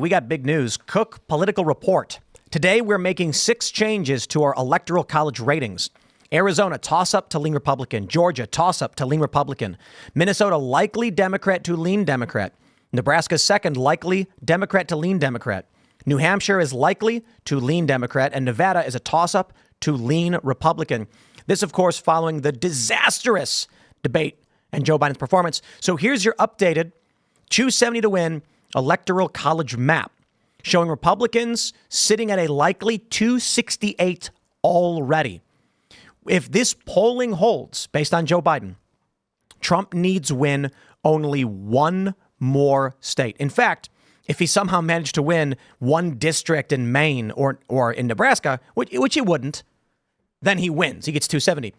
We got big news. Cook Political Report. Today, we're making 6 changes to our Electoral College ratings. Arizona, toss-up to lean Republican. Georgia, toss-up to lean Republican. Minnesota, likely Democrat to lean Democrat. Nebraska, second, likely Democrat to lean Democrat. New Hampshire is likely to lean Democrat. And Nevada is a toss-up to lean Republican. This, of course, following the disastrous debate and Joe Biden's performance. So here's your updated 270 to win Electoral College map, showing Republicans sitting at a likely 268 already. If this polling holds based on Joe Biden, Trump needs win only one more state. In fact, if he somehow managed to win one district in Maine or in Nebraska, which he wouldn't, then he wins. He gets 270.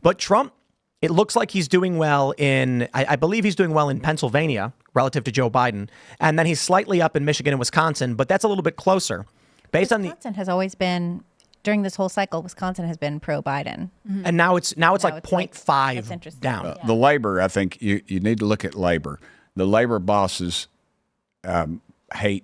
But Trump, it looks like he's doing well I believe he's doing well in Pennsylvania relative to Joe Biden. And then he's slightly up in Michigan and Wisconsin, but that's a little bit closer. Wisconsin has always been, during this whole cycle, Wisconsin has been pro-Biden. Mm-hmm. And now it's like 0.5 down. Yeah. The labor, I think you need to look at labor. The labor bosses hate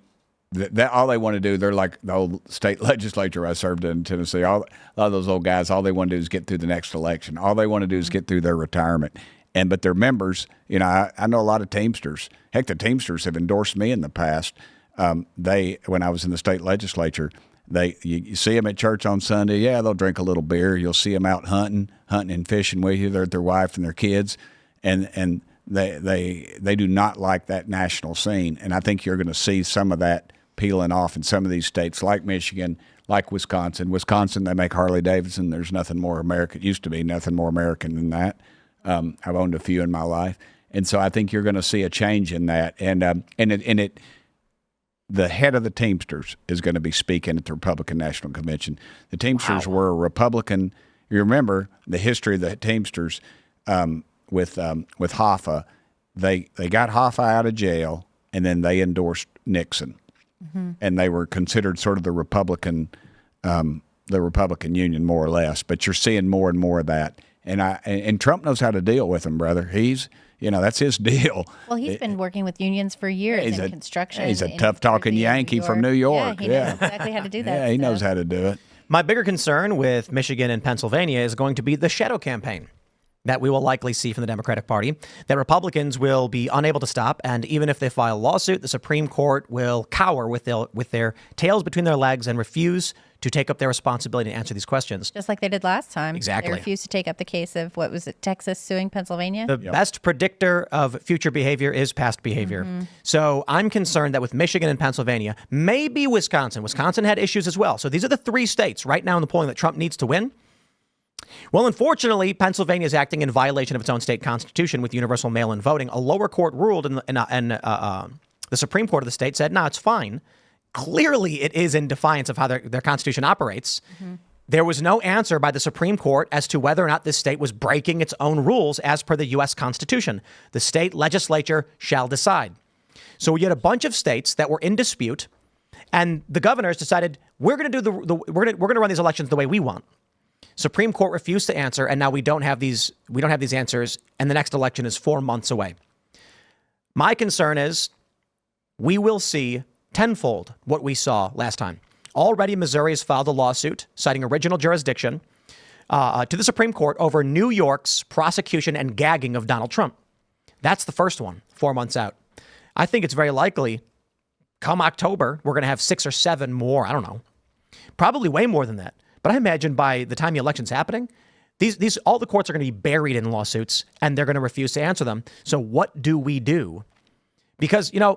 that. All they want to do, they're like the old state legislature I served in Tennessee. A lot of those old guys, all they want to do is get through the next election. All they want to do is get through their retirement. But their members, I know a lot of Teamsters. Heck, the Teamsters have endorsed me in the past. When I was in the state legislature, you see them at church on Sunday. Yeah, they'll drink a little beer. You'll see them out hunting and fishing with you. They're their wife and their kids, and they do not like that national scene. And I think you're going to see some of that peeling off in some of these states like Michigan, like Wisconsin. Wisconsin, they make Harley Davidson. There's nothing more American. It used to be nothing more American than that. I've owned a few in my life. And so I think you're going to see a change in that. The head of the Teamsters is going to be speaking at the Republican National Convention. The Teamsters were a Republican. You remember the history of the Teamsters with Hoffa. They got Hoffa out of jail, and then they endorsed Nixon. Mm-hmm. And they were considered sort of the Republican Union, more or less. But you're seeing more and more of that. And Trump knows how to deal with them, brother. That's his deal. Well, he's been working with unions for years in construction. He's a tough-talking Yankee from New York. Yeah, he knows exactly how to do that. Yeah, he knows how to do it. My bigger concern with Michigan and Pennsylvania is going to be the shadow campaign that we will likely see from the Democratic Party, that Republicans will be unable to stop. And even if they file a lawsuit, the Supreme Court will cower with their tails between their legs and refuse to take up their responsibility to answer these questions. Just like they did last time. Exactly. They refused to take up the case of, Texas suing Pennsylvania? The best predictor of future behavior is past behavior. Mm-hmm. So I'm concerned that with Michigan and Pennsylvania, maybe Wisconsin had issues as well. So these are the 3 states right now in the polling that Trump needs to win. Well, unfortunately, Pennsylvania is acting in violation of its own state constitution with universal mail-in voting. A lower court ruled, and the Supreme Court of the state said, no, it's fine. Clearly, it is in defiance of how their constitution operates. Mm-hmm. There was no answer by the Supreme Court as to whether or not this state was breaking its own rules as per the U.S. Constitution. The state legislature shall decide. So we had a bunch of states that were in dispute, and the governors decided we're going to do we're going to run these elections the way we want. Supreme Court refused to answer, and now we don't have these answers, and the next election is 4 months away. My concern is we will see tenfold what we saw last time. Already, Missouri has filed a lawsuit citing original jurisdiction to the Supreme Court over New York's prosecution and gagging of Donald Trump. That's the first one, 4 months out. I think it's very likely come October, we're going to have 6 or 7 more. I don't know. Probably way more than that. But I imagine by the time the election's happening, these all the courts are going to be buried in lawsuits, and they're going to refuse to answer them. So what do we do? Because, I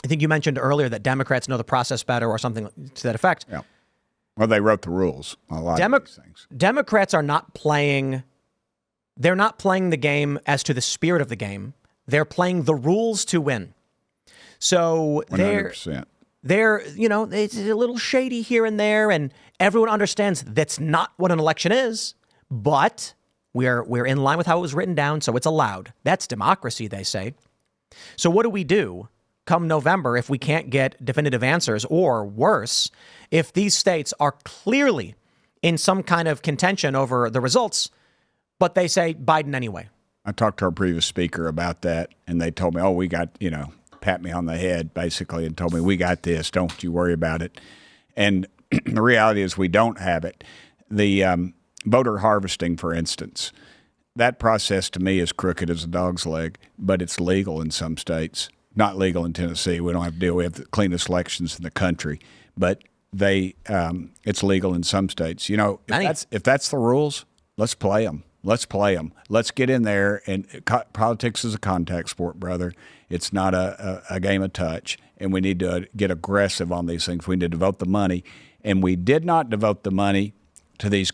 think you mentioned earlier that Democrats know the process better or something to that effect. Yeah. Well, they wrote the rules. A lot of these things. Democrats are not playing. They're not playing the game as to the spirit of the game. They're playing the rules to win. So 100%. They're, it's a little shady here and there, and everyone understands that's not what an election is, but we're in line with how it was written down, so it's allowed. That's democracy, they say. So what do we do come November if we can't get definitive answers, or worse, if these states are clearly in some kind of contention over the results, but they say Biden anyway? I talked to our previous speaker about that, and they told me, we got, pat me on the head, basically, and told me, we got this. Don't you worry about it. And the reality is we don't have it. The voter harvesting, for instance, that process to me is crooked as a dog's leg, but it's legal in some states. Not legal in Tennessee. We don't have to deal. We have the cleanest elections in the country, but it's legal in some states. You know, if that's the rules, let's play them. Let's play them. Let's get in there. And politics is a contact sport, brother. It's not a game of touch. And we need to get aggressive on these things. We need to devote the money. And we did not devote the money to these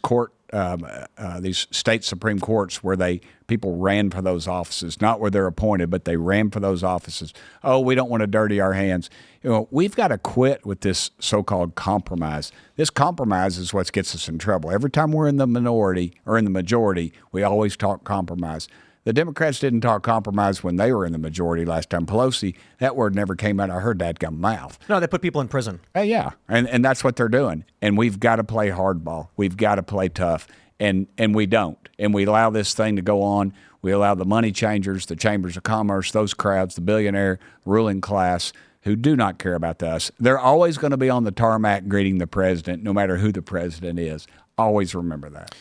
these state Supreme Courts where people ran for those offices, not where they're appointed, but they ran for those offices. Oh, we don't want to dirty our hands. You know, we've got to quit with this so-called compromise. This compromise is what gets us in trouble. Every time we're in the minority or in the majority, we always talk compromise. The Democrats didn't talk compromise when they were in the majority last time. Pelosi, that word never came out of her dadgum mouth. No, they put people in prison. Yeah, and that's what they're doing. And we've got to play hardball. We've got to play tough, and we don't. And we allow this thing to go on. We allow the money changers, the chambers of commerce, those crowds, the billionaire ruling class who do not care about us. They're always going to be on the tarmac greeting the president, no matter who the president is. Always remember that.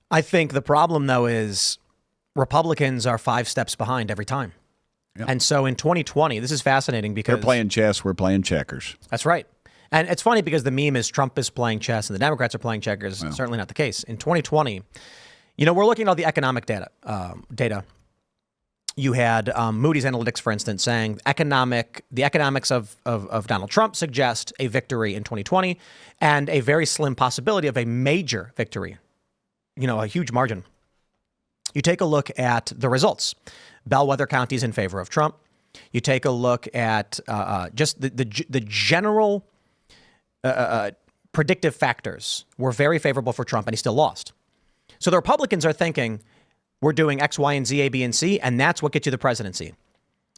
I think the problem, though, is Republicans are 5 steps behind every time. Yep. And so in 2020, this is fascinating because they're playing chess, we're playing checkers. That's right. And it's funny because the meme is Trump is playing chess and the Democrats are playing checkers. Well, certainly not the case. In 2020, you know, we're looking at all the economic data. You had Moody's Analytics, for instance, saying the economics of Donald Trump suggest a victory in 2020 and a very slim possibility of a major victory, you know, a huge margin. You take a look at the results. Bellwether counties in favor of Trump. You take a look at just the general predictive factors were very favorable for Trump, and he still lost. So the Republicans are thinking, we're doing X, Y, and Z, A, B, and C, and that's what gets you the presidency.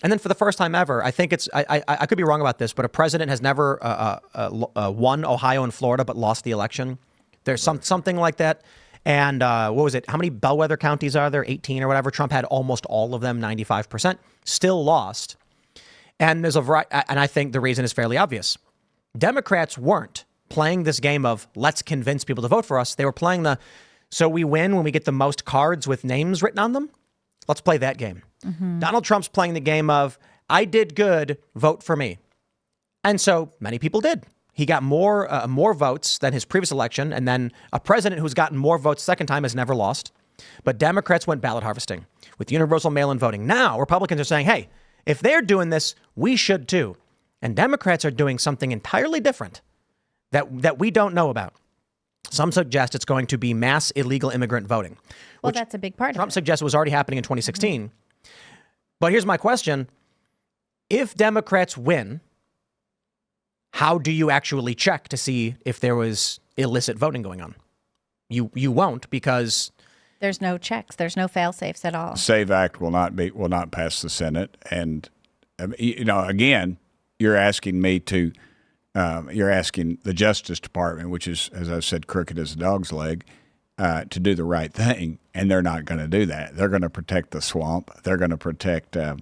And then for the first time ever, I think I could be wrong about this, but a president has never won Ohio and Florida but lost the election. There's something like that. And what was it? How many bellwether counties are there? 18 or whatever. Trump had almost all of them, 95%. Still lost. And there's a variety, and I think the reason is fairly obvious. Democrats weren't playing this game of let's convince people to vote for us. They were playing so we win when we get the most cards with names written on them. Let's play that game. Mm-hmm. Donald Trump's playing the game of I did good, vote for me. And so many people did. He got more votes than his previous election, and then a president who's gotten more votes second time has never lost. But Democrats went ballot harvesting with universal mail-in voting. Now Republicans are saying, hey, if they're doing this, we should too. And Democrats are doing something entirely different that we don't know about. Some suggest it's going to be mass illegal immigrant voting. Well, that's a big part of it. Trump suggested was already happening in 2016. Mm-hmm. But here's my question. If Democrats win, how do you actually check to see if there was illicit voting going on? You won't, because there's no checks. There's no fail-safes at all. SAVE Act will not pass the Senate, and you know, again, you're asking me to you're asking the Justice Department, which is, as I said, crooked as a dog's leg, to do the right thing, and they're not going to do that. They're going to protect the swamp. They're going to protect the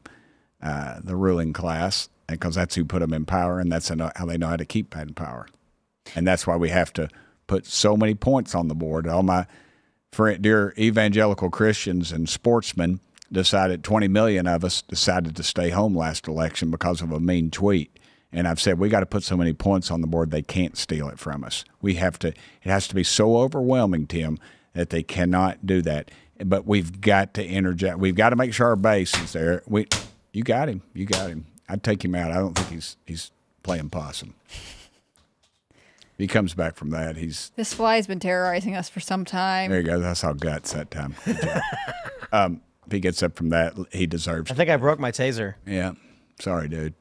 ruling class, because that's who put them in power, and that's how they know how to keep that in power. And that's why we have to put so many points on the board. All my dear evangelical Christians and sportsmen 20 million of us decided to stay home last election because of a mean tweet. And I've said we got to put so many points on the board they can't steal it from us. It has to be so overwhelming, Tim, that they cannot do that. But we've got to interject. We've got to make sure our base is there. You got him. I'd take him out. I don't think he's playing possum. He comes back from that. This fly's been terrorizing us for some time. There you go. That's all guts that time. If he gets up from that, he deserves it. I think I broke my taser. Yeah. Sorry, dude.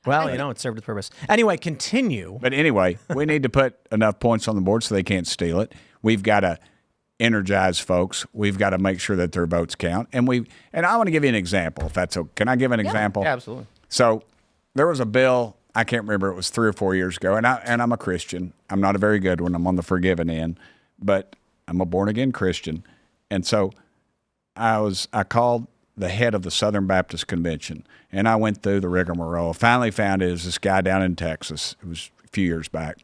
Well, it served its purpose. Anyway, continue. But anyway, we need to put enough points on the board so they can't steal it. We've got to energize folks. We've got to make sure that their votes count. And I want to give you an example, if that's okay. Can I give an example? Yeah, absolutely. So there was a bill, I can't remember, it was 3 or 4 years ago, and I'm a Christian. I'm not a very good one. I'm on the forgiven end, but I'm a born-again Christian. And so I called the head of the Southern Baptist Convention, and I went through the rigmarole. Finally found it was this guy down in Texas. It was a few years back.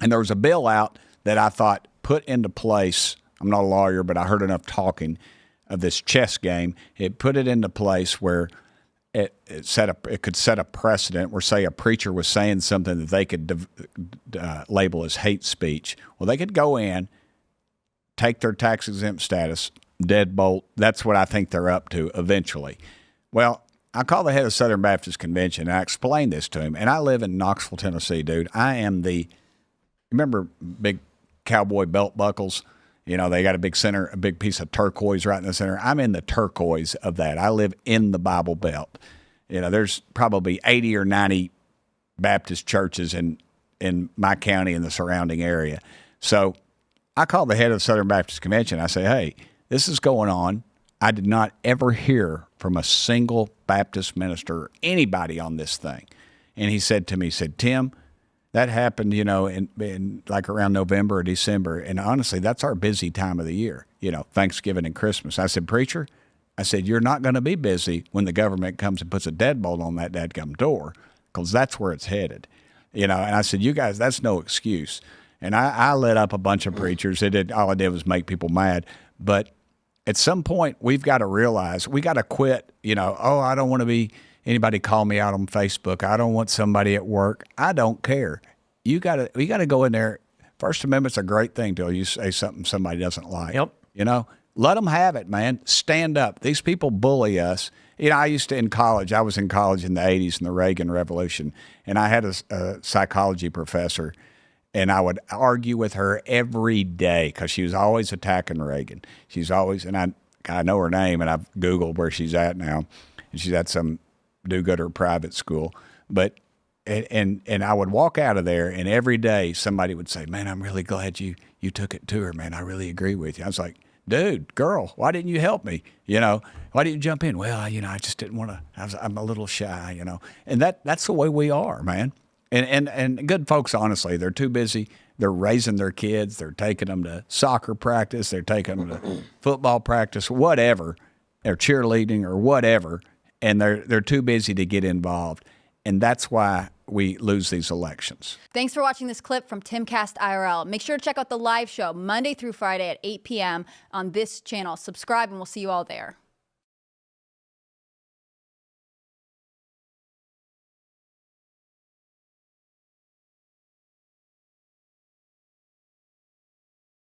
And there was a bill out that I thought put into place. I'm not a lawyer, but I heard enough talking of this chess game. It put it into place where it could set a precedent where, say, a preacher was saying something that they could label as hate speech. Well, they could go in, take their tax-exempt status, deadbolt. That's what I think they're up to eventually. Well, I called the head of Southern Baptist Convention, and I explained this to him. And I live in Knoxville, Tennessee, dude. I am remember big cowboy belt buckles? You know, they got a big piece of turquoise right in the center. I'm in the turquoise of that. I live in the Bible Belt. You know, there's probably 80 or 90 Baptist churches in my county and the surrounding area. So I called the head of Southern Baptist Convention. I say, hey, this is going on. I did not ever hear from a single Baptist minister or anybody on this thing. And he said to me, Tim, that happened, you know, in like around November or December. And honestly, that's our busy time of the year, you know, Thanksgiving and Christmas. I said, preacher, I said, you're not going to be busy when the government comes and puts a deadbolt on that dadgum door, because that's where it's headed. You know, and I said, you guys, that's no excuse. And I lit up a bunch of preachers. All I did was make people mad. But at some point, we've got to realize we got to quit, you know, I don't want to be anybody call me out on Facebook. I don't want somebody at work. I don't care. We got to go in there. First Amendment's a great thing till you say something somebody doesn't like. Yep. You know, let them have it, man. Stand up. These people bully us. You know, I was in college in the 80s in the Reagan Revolution, and I had a psychology professor, and I would argue with her every day because she was always attacking Reagan. She's always, and I know her name, and I've Googled where she's at now, and she's at some do-gooder private school. But and I would walk out of there, and every day somebody would say, man, I'm really glad you took it to her, man. I really agree with you. I was like, dude, girl, why didn't you help me? You know, why didn't you jump in? Well, you know, I just didn't want to. I'm a little shy, you know. And that's the way we are, man. And good folks, honestly, they're too busy. They're raising their kids. They're taking them to soccer practice. They're taking them to football practice, whatever. They're cheerleading or whatever. And they're too busy to get involved. And that's why we lose these elections. Thanks for watching this clip from Timcast IRL. Make sure to check out the live show Monday through Friday at 8 p.m. on this channel. Subscribe, and we'll see you all there.